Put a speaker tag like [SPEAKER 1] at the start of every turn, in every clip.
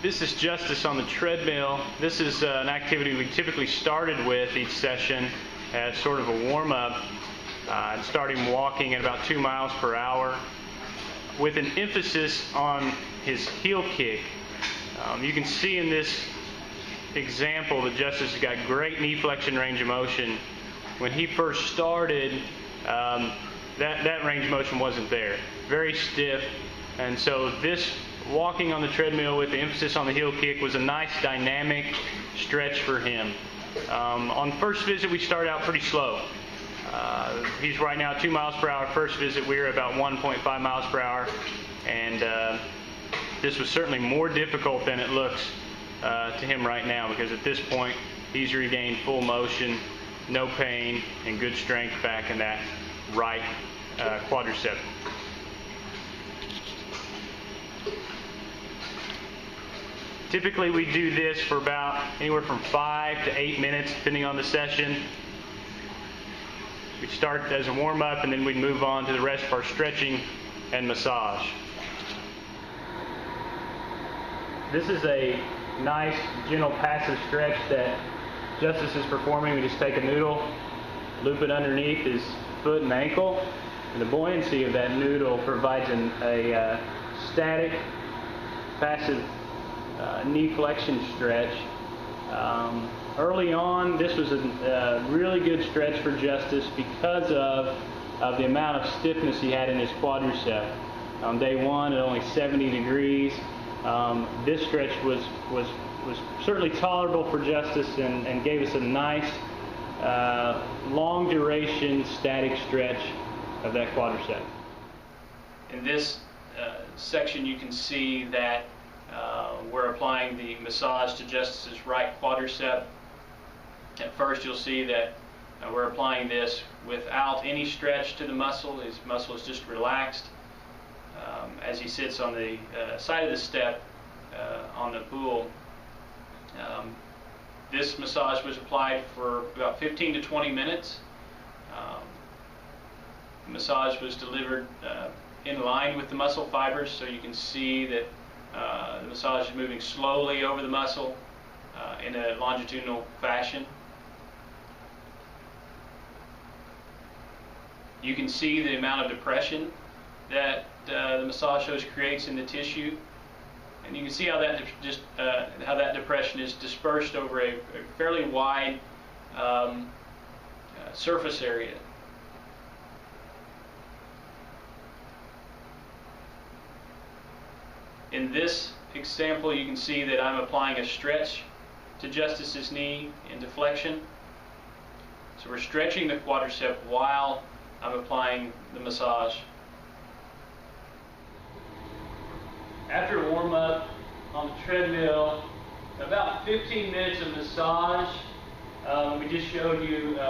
[SPEAKER 1] This is Justice on the treadmill. This is an activity we typically started with each session as sort of a warm-up, starting walking at about 2 miles per hour with an emphasis on his heel kick. You can see in this example that Justice has got great knee flexion range of motion. When he first started, that range of motion wasn't there. Very stiff, and so this walking on the treadmill with the emphasis on the heel kick was a nice dynamic stretch for him. On first visit we start out pretty slow. He's right now 2 miles per hour. First visit we were about 1.5 miles per hour, and this was certainly more difficult than it looks to him right now, because at this point he's regained full motion, no pain, and good strength back in that right quadricep. Typically we do this for about anywhere from 5 to 8 minutes depending on the session. We start as a warm-up and then we move on to the rest of our stretching and massage. This is a nice gentle passive stretch that Justice is performing. We just take a noodle, loop it underneath his foot and ankle, and the buoyancy of that noodle provides a static passive knee flexion stretch. Early on, this was a really good stretch for Justice because of the amount of stiffness he had in his quadricep. On day one, at only 70 degrees, this stretch was certainly tolerable for Justice and gave us a nice long duration static stretch of that quadricep. In this section, you can see that we're applying the massage to Justice's right quadricep. At first you'll see that we're applying this without any stretch to the muscle. His muscle is just relaxed. As he sits on the side of the step on the pool, this massage was applied for about 15 to 20 minutes. The massage was delivered in line with the muscle fibers, so you can see that the massage is moving slowly over the muscle in a longitudinal fashion. You can see the amount of depression that the massage hose creates in the tissue, and you can see how that depression is dispersed over a fairly wide surface area. In this example, you can see that I'm applying a stretch to Justice's knee into flexion. So we're stretching the quadricep while I'm applying the massage. After a warm-up on the treadmill, about 15 minutes of massage. We just showed you,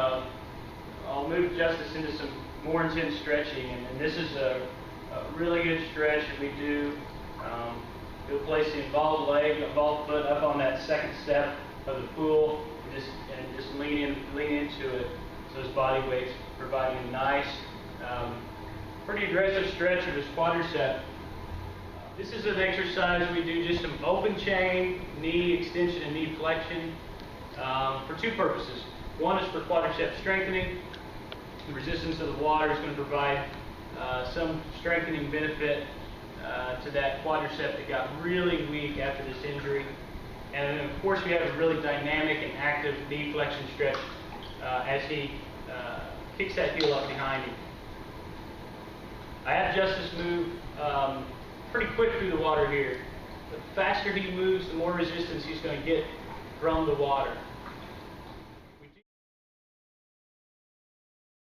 [SPEAKER 1] I'll move Justice into some more intense stretching, and this is a really good stretch that we do. You'll place the involved leg, the involved foot up on that second step of the pool, and just lean into it, so his body weight's providing a nice, pretty aggressive stretch of his quadricep. This is an exercise we do just some open chain, knee extension and knee flexion for two purposes. One is for quadricep strengthening. The resistance of the water is going to provide some strengthening benefit to that quadricep that got really weak after this injury. And then, of course, we have a really dynamic and active knee flexion stretch as he kicks that heel up behind him. I have Justice move pretty quick through the water here. The faster he moves, the more resistance he's going to get from the water.